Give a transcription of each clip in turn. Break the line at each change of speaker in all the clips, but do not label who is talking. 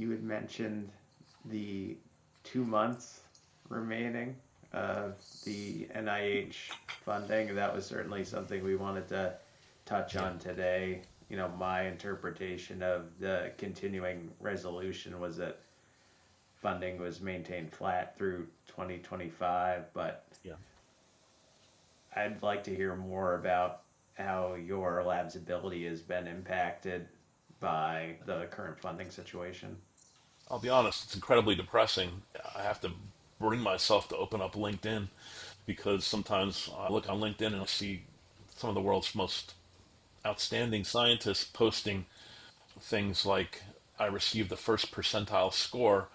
you had mentioned the 2 months remaining of the NIH funding. That was certainly something we wanted to touch
Yeah.
on today. My interpretation of the continuing resolution was that funding was maintained flat through 2025, but
Yeah.
I'd like to hear more about how your lab's ability has been impacted by the current funding situation.
I'll be honest, it's incredibly depressing. I have to bring myself to open up LinkedIn because sometimes I look on LinkedIn and I see some of the world's most outstanding scientists posting things like, I received the first percentile score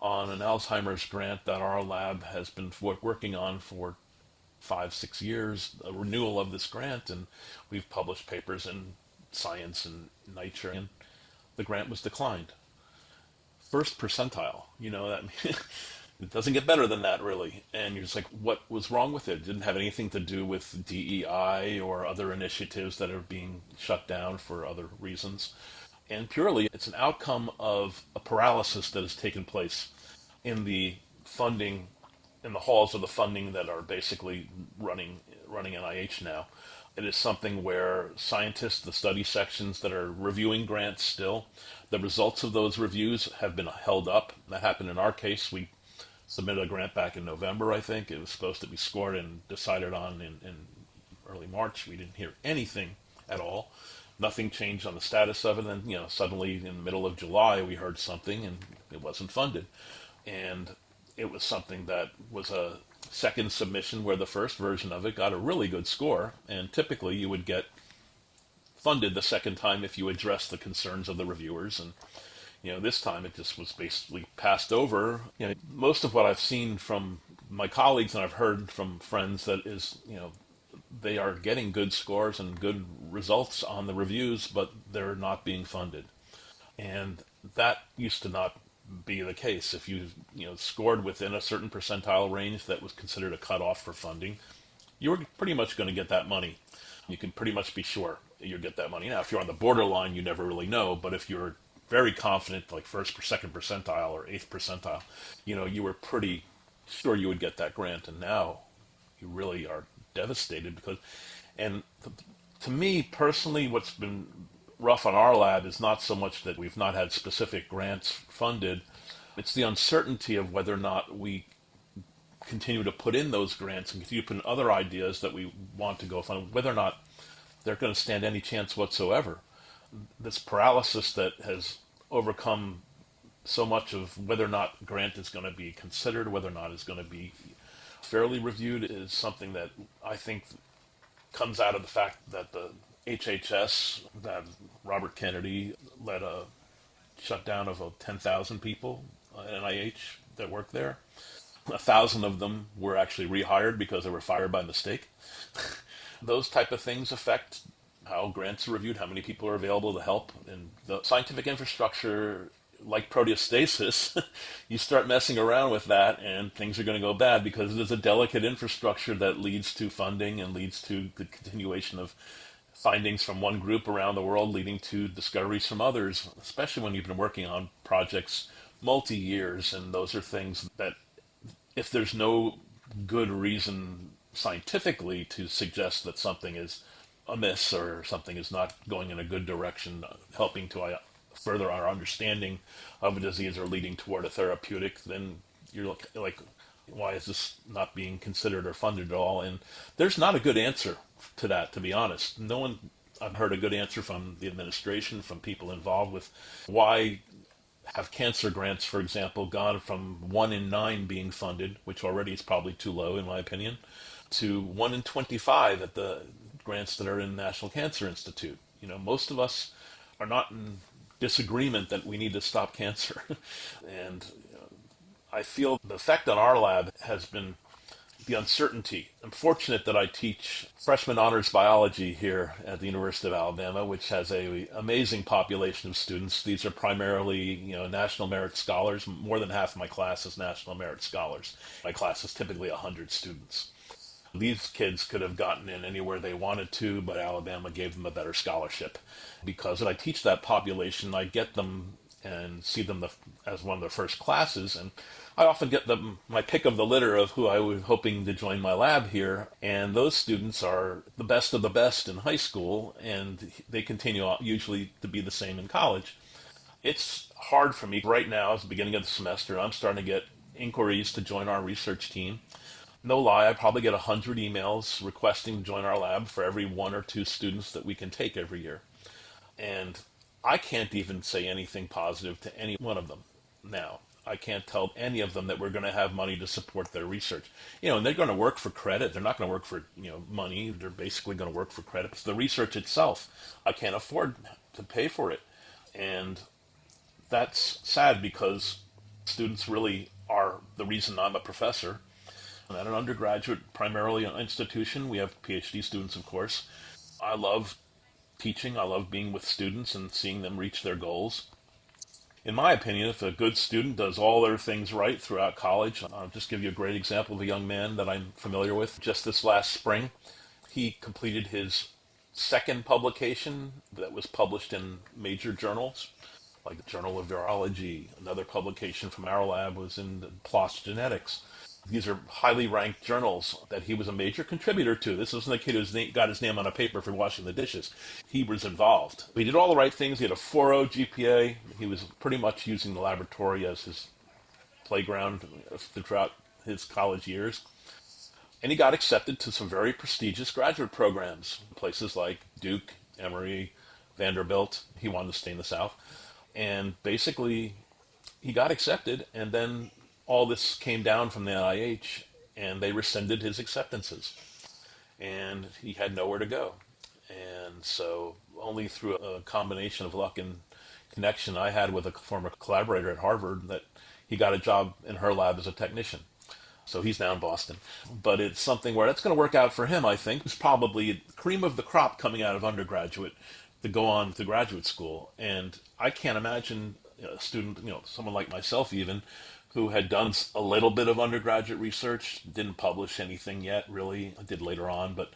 on an Alzheimer's grant that our lab has been working on for 5, 6 years, a renewal of this grant, and we've published papers in Science and Nature, and the grant was declined. First percentile, that it doesn't get better than that, really. And you're just like, what was wrong with it? It didn't have anything to do with DEI or other initiatives that are being shut down for other reasons. And purely, it's an outcome of a paralysis that has taken place in the funding, in the halls of the funding that are basically running NIH now. It is something where scientists, the study sections that are reviewing grants still, the results of those reviews have been held up. That happened in our case. We submitted a grant back in November, I think. It was supposed to be scored and decided on in early March. We didn't hear anything at all. Nothing changed on the status of it. And, suddenly in the middle of July, we heard something and it wasn't funded. And it was something that was a second submission where the first version of it got a really good score. And typically you would get funded the second time if you address the concerns of the reviewers. And this time it just was basically passed over. Most of what I've seen from my colleagues and I've heard from friends that is, they are getting good scores and good results on the reviews, but they're not being funded. And that used to not be the case. If you scored within a certain percentile range that was considered a cutoff for funding, you were pretty much going to get that money. You can pretty much be sure you'll get that money. Now, if you're on the borderline, you never really know. But if you're very confident, like first or second percentile or eighth percentile, you were pretty sure you would get that grant. And now you really are devastated because, and to me personally, what's been rough on our lab is not so much that we've not had specific grants funded. It's the uncertainty of whether or not we continue to put in those grants and continue to put in other ideas that we want to go fund, whether or not they're going to stand any chance whatsoever. This paralysis that has overcome so much of whether or not grant is going to be considered, whether or not it's going to be fairly reviewed, is something that I think comes out of the fact that the HHS, that Robert Kennedy led a shutdown of 10,000 people at NIH that worked there. 1,000 of them were actually rehired because they were fired by mistake. Those type of things affect how grants are reviewed, how many people are available to help. And the scientific infrastructure, like proteostasis, you start messing around with that and things are going to go bad because it is a delicate infrastructure that leads to funding and leads to the continuation of findings from one group around the world leading to discoveries from others, especially when you've been working on projects multi-years. And those are things that if there's no good reason scientifically to suggest that something is amiss or something is not going in a good direction, helping to further our understanding of a disease or leading toward a therapeutic, then you're like, why is this not being considered or funded at all? And there's not a good answer to that, to be honest. No one, I've heard a good answer from the administration, from people involved with why have cancer grants, for example, gone from 1 in 9 being funded, which already is probably too low in my opinion, to 1 in 25 at the grants that are in National Cancer Institute. Most of us are not in disagreement that we need to stop cancer. And I feel the effect on our lab has been the uncertainty. I'm fortunate that I teach freshman honors biology here at the University of Alabama, which has an amazing population of students. These are primarily, National Merit Scholars. More than half of my class is National Merit Scholars. My class is typically 100 students. These kids could have gotten in anywhere they wanted to, but Alabama gave them a better scholarship. Because when I teach that population, I get them and see them as one of the first classes. And I often get my pick of the litter of who I was hoping to join my lab here. And those students are the best of the best in high school, and they continue usually to be the same in college. It's hard for me right now, it's the beginning of the semester. I'm starting to get inquiries to join our research team. No lie, I probably get 100 emails requesting to join our lab for every one or two students that we can take every year. And I can't even say anything positive to any one of them now. I can't tell any of them that we're going to have money to support their research. And they're going to work for credit. They're not going to work for, money. They're basically going to work for credit. It's the research itself. I can't afford to pay for it. And that's sad because students really are the reason I'm a professor. And at an undergraduate, primarily an institution, we have PhD students, of course. I love teaching. I love being with students and seeing them reach their goals. In my opinion, if a good student does all their things right throughout college, I'll just give you a great example of a young man that I'm familiar with. Just this last spring, he completed his second publication that was published in major journals, like the Journal of Virology. Another publication from our lab was in PLOS Genetics. These are highly ranked journals that he was a major contributor to. This wasn't a kid who got his name on a paper for washing the dishes. He was involved. He did all the right things. He had a 4.0 GPA. He was pretty much using the laboratory as his playground throughout his college years. And he got accepted to some very prestigious graduate programs, places like Duke, Emory, Vanderbilt. He wanted to stay in the South. And basically, he got accepted, and then all this came down from the NIH, and they rescinded his acceptances. And he had nowhere to go. And so only through a combination of luck and connection I had with a former collaborator at Harvard that he got a job in her lab as a technician. So he's now in Boston. But it's something where that's going to work out for him, I think. It's probably cream of the crop coming out of undergraduate to go on to graduate school. And I can't imagine a student, someone like myself even, who had done a little bit of undergraduate research, didn't publish anything yet, really. I did later on, but,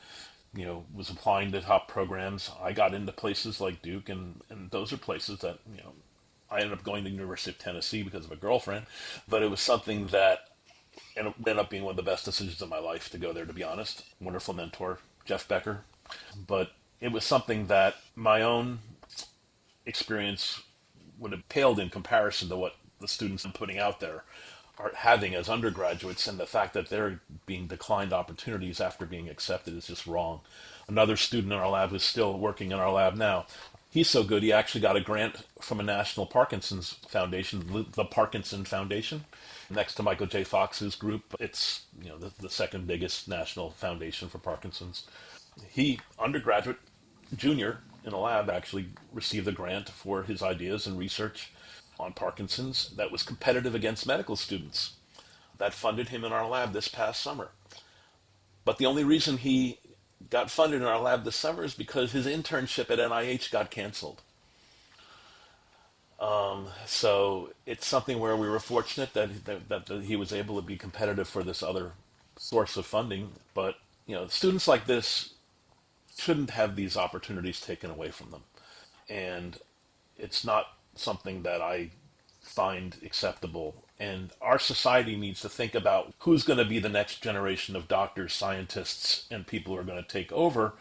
was applying to top programs. I got into places like Duke, and those are places that, I ended up going to the University of Tennessee because of a girlfriend, but it was something that ended up being one of the best decisions of my life to go there, to be honest. Wonderful mentor, Jeff Becker. But it was something that my own experience would have paled in comparison to what the students I'm putting out there are having as undergraduates, and the fact that they're being declined opportunities after being accepted is just wrong. Another student in our lab who's still working in our lab now, he's so good he actually got a grant from a national Parkinson's foundation, the Parkinson Foundation, next to Michael J. Fox's group. It's the second biggest national foundation for Parkinson's. He, undergraduate, junior in a lab, actually received a grant for his ideas and research on Parkinson's that was competitive against medical students. That funded him in our lab this past summer. But the only reason he got funded in our lab this summer is because his internship at NIH got canceled. So it's something where we were fortunate that he was able to be competitive for this other source of funding. But students like this shouldn't have these opportunities taken away from them, and it's not something that I find acceptable. And our society needs to think about who's going to be the next generation of doctors, scientists, and people who are going to take over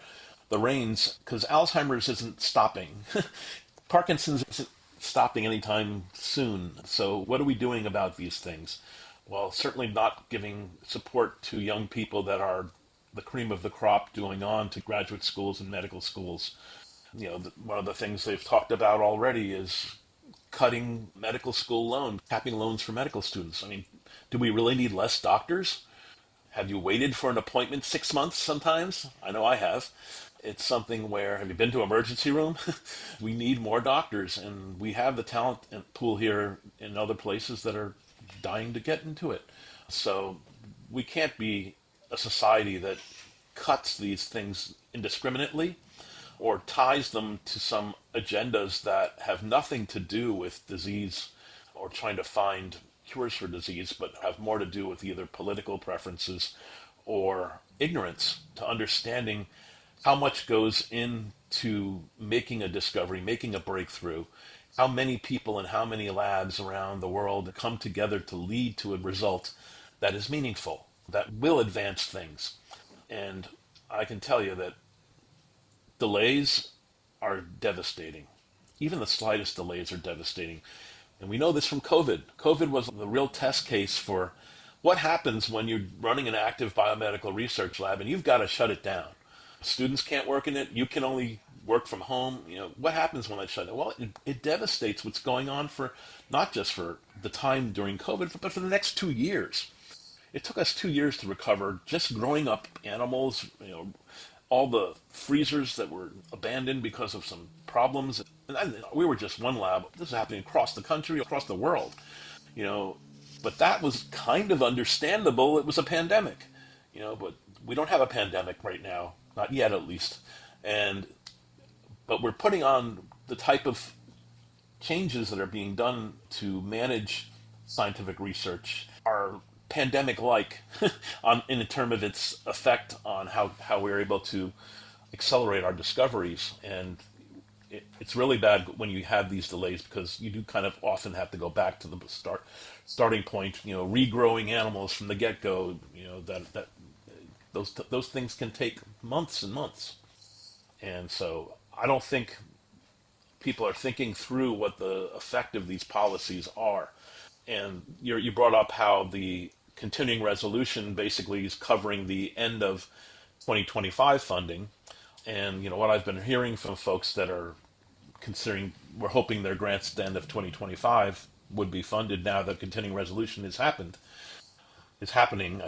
the reins, because Alzheimer's isn't stopping. Parkinson's isn't stopping anytime soon. So what are we doing about these things? Well, certainly not giving support to young people that are the cream of the crop going on to graduate schools and medical schools. One of the things they've talked about already is cutting medical school loans, capping loans for medical students. I mean, do we really need less doctors? Have you waited for an appointment 6 months sometimes? I know I have. It's something where, have you been to emergency room? We need more doctors, and we have the talent pool here in other places that are dying to get into it. So we can't be a society that cuts these things indiscriminately or ties them to some agendas that have nothing to do with disease or trying to find cures for disease, but have more to do with either political preferences or ignorance to understanding how much goes into making a discovery, making a breakthrough, how many people and how many labs around the world come together to lead to a result that is meaningful, that will advance things. And I can tell you that delays are devastating. Even the slightest delays are devastating. And we know this from COVID. COVID was the real test case for what happens when you're running an active biomedical research lab and you've got to shut it down. Students can't work in it. You can only work from home. What happens when I shut it? Well, it devastates what's going on for not just for the time during COVID, but for the next 2 years. It took us 2 years to recover just growing up animals, all the freezers that were abandoned because of some problems. And we were just one lab. This is happening across the country, across the world, you know. But that was kind of understandable. It was a pandemic, but we don't have a pandemic right now, not yet at least. And but we're putting on the type of changes that are being done to manage scientific research are pandemic-like in terms of its effect on how we're able to accelerate our discoveries. And it's really bad when you have these delays because you do kind of often have to go back to the starting point, regrowing animals from the get-go, that those things can take months and months. And so I don't think people are thinking through what the effect of these policies are. And you brought up how the continuing resolution basically is covering the end of 2025 funding. And what I've been hearing from folks that are considering, we're hoping their grants at the end of 2025 would be funded now that continuing resolution is happening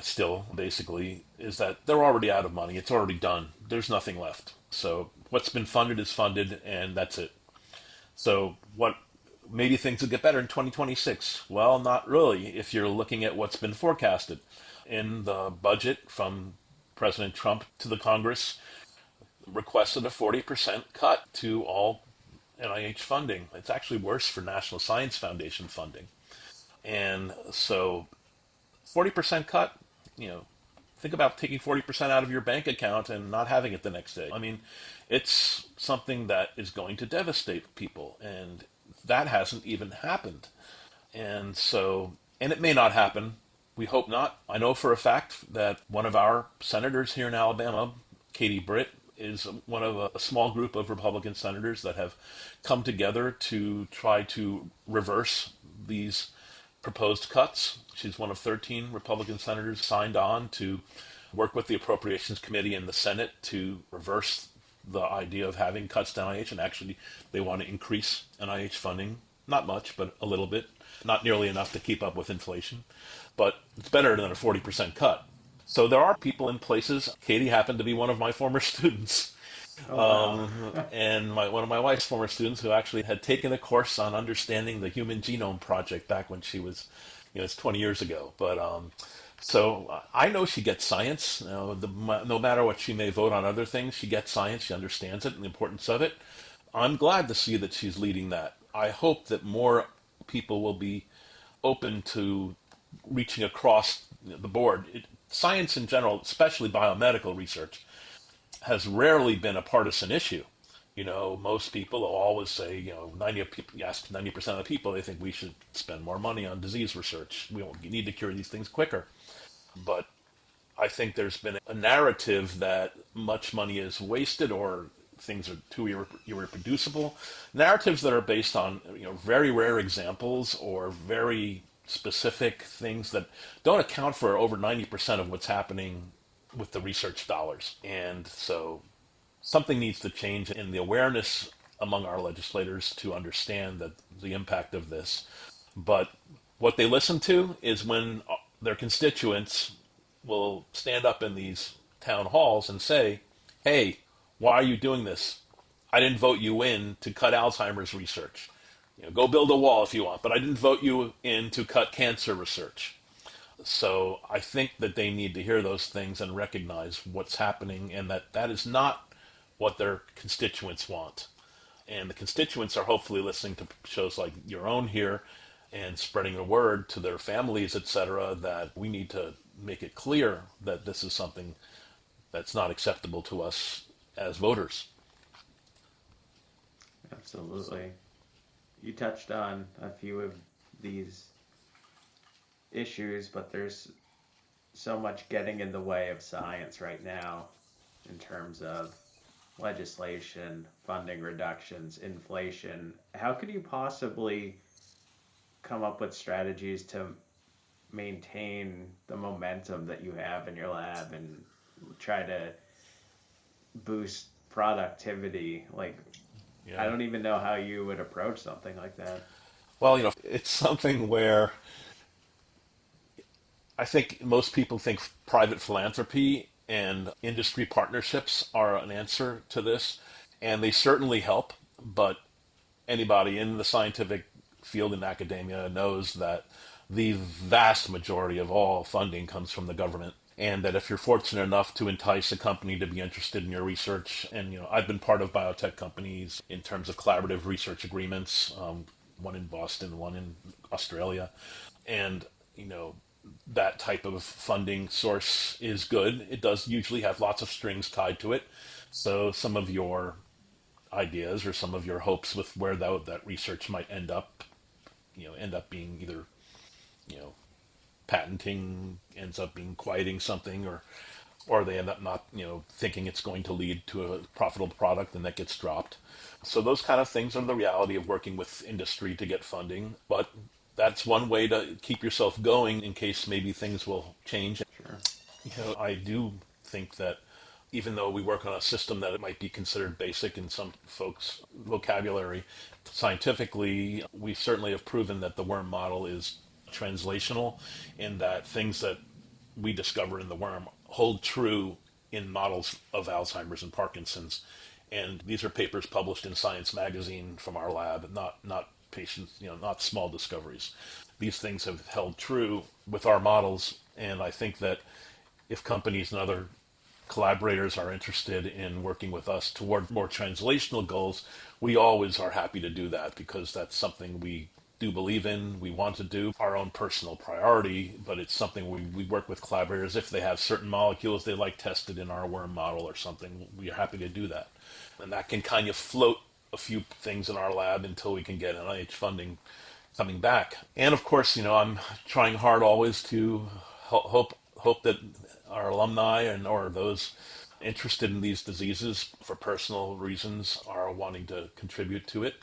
still, basically, is that they're already out of money. It's already done. There's nothing left. So what's been funded is funded, and that's it. So what maybe things will get better in 2026? Well, not really if you're looking at what's been forecasted. In the budget from President Trump to the Congress, requested a 40% cut to all NIH funding. It's actually worse for National Science Foundation funding. And so 40% cut, think about taking 40% out of your bank account and not having it the next day. I mean, it's something that is going to devastate people, and that hasn't even happened. And so, and it may not happen. We hope not. I know for a fact that one of our senators here in Alabama, Katie Britt, is one of a small group of Republican senators that have come together to try to reverse these proposed cuts. She's one of 13 Republican senators signed on to work with the Appropriations Committee in the Senate to reverse the idea of having cuts to NIH, and actually they want to increase NIH funding. Not much, but a little bit. Not nearly enough to keep up with inflation, but it's better than a 40% cut. So there are people in places. Katie happened to be one of my former students.
Oh, wow.
And one of my wife's former students who actually had taken a course on understanding the Human Genome Project back when she was, it's 20 years ago. But so I know she gets science. No matter what she may vote on other things, she gets science. She understands it and the importance of it. I'm glad to see that she's leading that. I hope that more people will be open to reaching across the board. Science in general, especially biomedical research, has rarely been a partisan issue. Most people will always say, 90 people, you ask 90% of the people, they think we should spend more money on disease research. We need to cure these things quicker. But I think there's been a narrative that much money is wasted or things are too irreproducible. Narratives that are based on very rare examples or very specific things that don't account for over 90% of what's happening with the research dollars. And so something needs to change in the awareness among our legislators to understand that the impact of this. But what they listen to is when their constituents will stand up in these town halls and say, hey, why are you doing this? I didn't vote you in to cut Alzheimer's research. Go build a wall if you want, but I didn't vote you in to cut cancer research. So I think that they need to hear those things and recognize what's happening and that is not what their constituents want. And the constituents are hopefully listening to shows like your own here and spreading the word to their families, etc., that we need to make it clear that this is something that's not acceptable to us as voters.
Absolutely. you touched on a few of these issues, but there's so much getting in the way of science right now in terms of legislation, funding reductions, inflation. How could you possibly come up with strategies to maintain the momentum that you have in your lab and try to boost productivity? Like, I
Yeah.
don't even know how you would approach something like that.
Well, it's something where I think most people think private philanthropy and industry partnerships are an answer to this, and they certainly help. But anybody in the scientific field in academia knows that the vast majority of all funding comes from the government. And that if you're fortunate enough to entice a company to be interested in your research, and I've been part of biotech companies in terms of collaborative research agreements, one in Boston, one in Australia, and you know that type of funding source is good. It does usually have lots of strings tied to it. So some of your ideas or some of your hopes with where that research might end up, end up being either, you know, patenting ends up being quieting something, or they end up not, thinking it's going to lead to a profitable product and that gets dropped. So those kind of things are the reality of working with industry to get funding. But that's one way to keep yourself going in case maybe things will change.
Sure.
I do think that even though we work on a system that it might be considered basic in some folks' vocabulary, scientifically, we certainly have proven that the worm model is translational in that things that we discover in the worm hold true in models of Alzheimer's and Parkinson's. And these are papers published in Science magazine from our lab, not patients, not small discoveries. These things have held true with our models, and I think that if companies and other collaborators are interested in working with us toward more translational goals, we always are happy to do that because that's something we do believe in, we want to do, our own personal priority, but it's something we work with collaborators. If they have certain molecules they like tested in our worm model or something, we are happy to do that. And that can kind of float a few things in our lab until we can get NIH funding coming back. And of course, I'm trying hard always to hope that our alumni and or those interested in these diseases for personal reasons are wanting to contribute to it.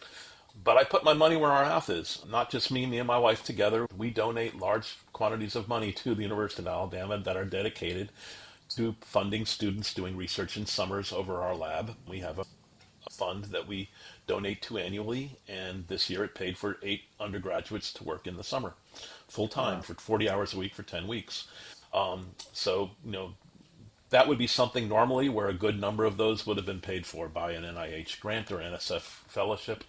But I put my money where our mouth is. Not just me and my wife together. We donate large quantities of money to the University of Alabama that are dedicated to funding students doing research in summers over our lab. We have a fund that we donate to annually, and this year it paid for 8 undergraduates to work in the summer, full time
Wow.
for 40 hours a week for 10 weeks. So, that would be something normally where a good number of those would have been paid for by an NIH grant or NSF fellowship.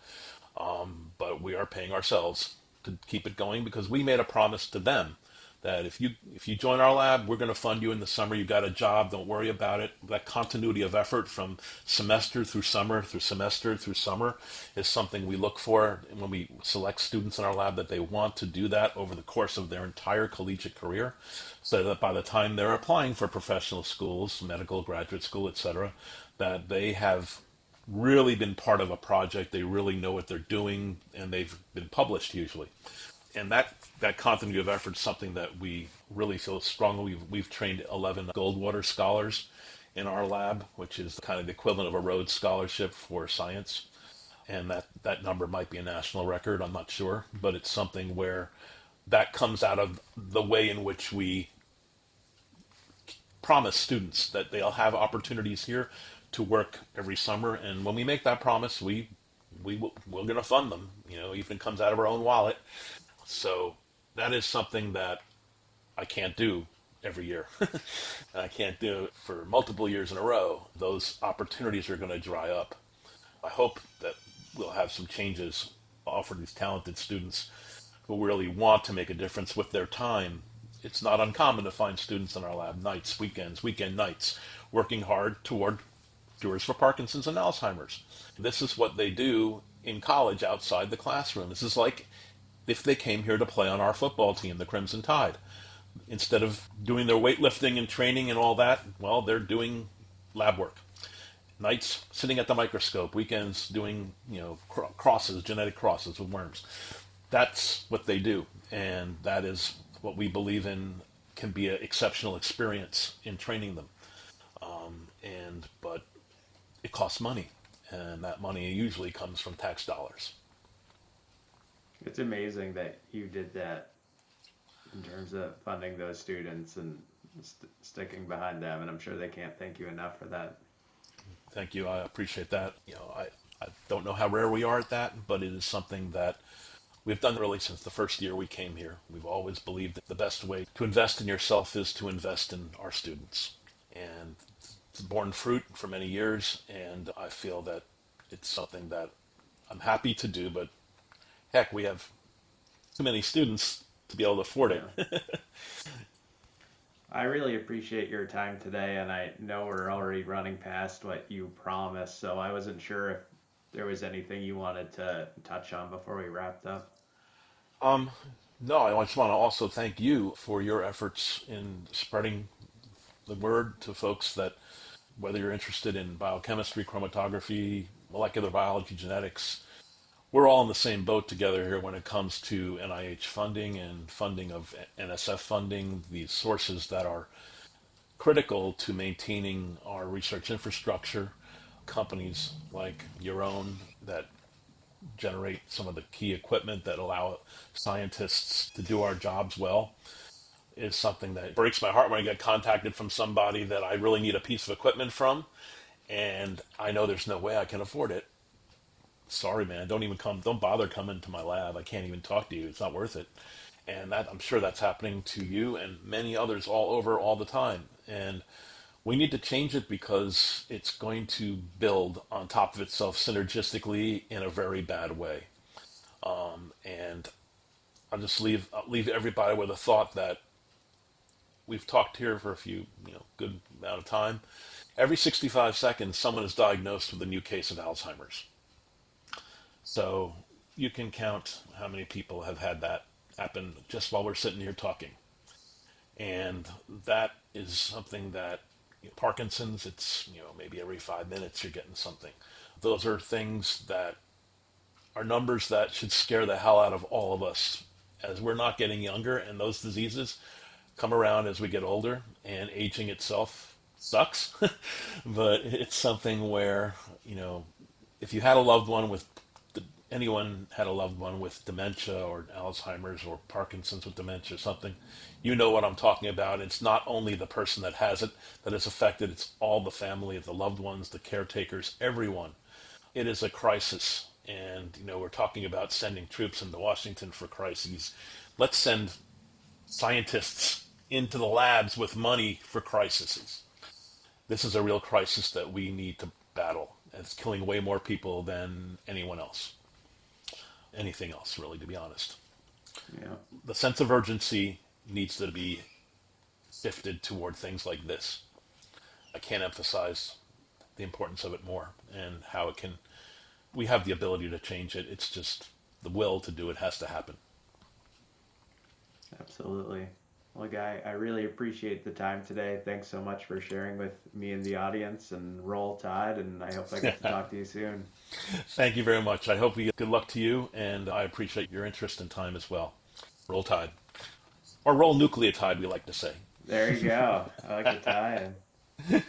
But we are paying ourselves to keep it going because we made a promise to them that if you join our lab, we're going to fund you in the summer. You got a job, don't worry about it. That continuity of effort from semester through summer through semester through summer is something we look for when we select students in our lab, that they want to do that over the course of their entire collegiate career, so that by the time they're applying for professional schools, medical, graduate school, etc., that they have really been part of a project. They really know what they're doing, and they've been published usually. And that continuity of effort is something that we really feel strongly. We've trained 11 Goldwater scholars in our lab, which is kind of the equivalent of a Rhodes Scholarship for science. And that number might be a national record, I'm not sure, but it's something where that comes out of the way in which we promise students that they'll have opportunities here to work every summer. And when we make that promise, we're going to fund them. Even comes out of our own wallet. So that is something that I can't do every year. And I can't do it for multiple years in a row. Those opportunities are going to dry up. I hope that we'll have some changes offered these talented students who really want to make a difference with their time. It's not uncommon to find students in our lab nights, weekends, weekend nights, working hard toward cures for Parkinson's and Alzheimer's. This is what they do in college outside the classroom. This is like if they came here to play on our football team, the Crimson Tide. Instead of doing their weightlifting and training and all that, well, they're doing lab work. Nights sitting at the microscope, weekends doing, crosses, genetic crosses with worms. That's what they do, and that is what we believe in can be an exceptional experience in training them. But it costs money, and that money usually comes from tax dollars.
It's amazing that you did that in terms of funding those students and sticking behind them, and I'm sure they can't thank you enough for that.
Thank you. I appreciate that. I don't know how rare we are at that, but it is something that we've done really since the first year we came here. We've always believed that the best way to invest in yourself is to invest in our students. And it's borne fruit for many years, and I feel that it's something that I'm happy to do, but heck, we have too many students to be able to afford it.
Yeah. I really appreciate your time today, and I know we're already running past what you promised, so I wasn't sure if there was anything you wanted to touch on before we wrapped up.
Um, no, I just want to also thank you for your efforts in spreading the word to folks that whether you're interested in biochemistry, chromatography, molecular biology, genetics, we're all in the same boat together here when it comes to NIH funding and funding of NSF funding, these sources that are critical to maintaining our research infrastructure. Companies like your own that generate some of the key equipment that allow scientists to do our jobs well is something that breaks my heart when I get contacted from somebody that I really need a piece of equipment from, and I know there's no way I can afford it. Sorry, man, don't bother coming to my lab. I can't even talk to you. It's not worth it. And that I'm sure that's happening to you and many others all over all the time. And we need to change it because it's going to build on top of itself synergistically in a very bad way. And I'll leave everybody with a thought that we've talked here for a few, good amount of time. Every 65 seconds, someone is diagnosed with a new case of Alzheimer's. So you can count how many people have had that happen just while we're sitting here talking. And that is something that Parkinson's, it's maybe every 5 minutes you're getting something. Those are things that are numbers that should scare the hell out of all of us as we're not getting younger, and those diseases come around as we get older, and aging itself sucks. But it's something where, if you had a loved one with anyone had a loved one with dementia or Alzheimer's or Parkinson's with dementia or something, you know what I'm talking about. It's not only the person that has it that is affected, it's all the family, the loved ones, the caretakers, everyone. It is a crisis. And, we're talking about sending troops into Washington for crises. Let's send scientists into the labs with money for crises. This is a real crisis that we need to battle. It's killing way more people than anyone else. Anything else, really, to be honest.
Yeah,
The sense of urgency needs to be shifted toward things like this. I can't emphasize the importance of it more and how we have the ability to change it. It's just the will to do it has to happen.
absolutely. Well, Guy, I really appreciate the time today. Thanks so much for sharing with me and the audience, and roll tide, and I hope I get to talk to you soon.
Thank you very much. I hope we get good luck to you, and I appreciate your interest and time as well. Roll tide. Or roll nucleotide, we like to say.
There you go. I like the tie.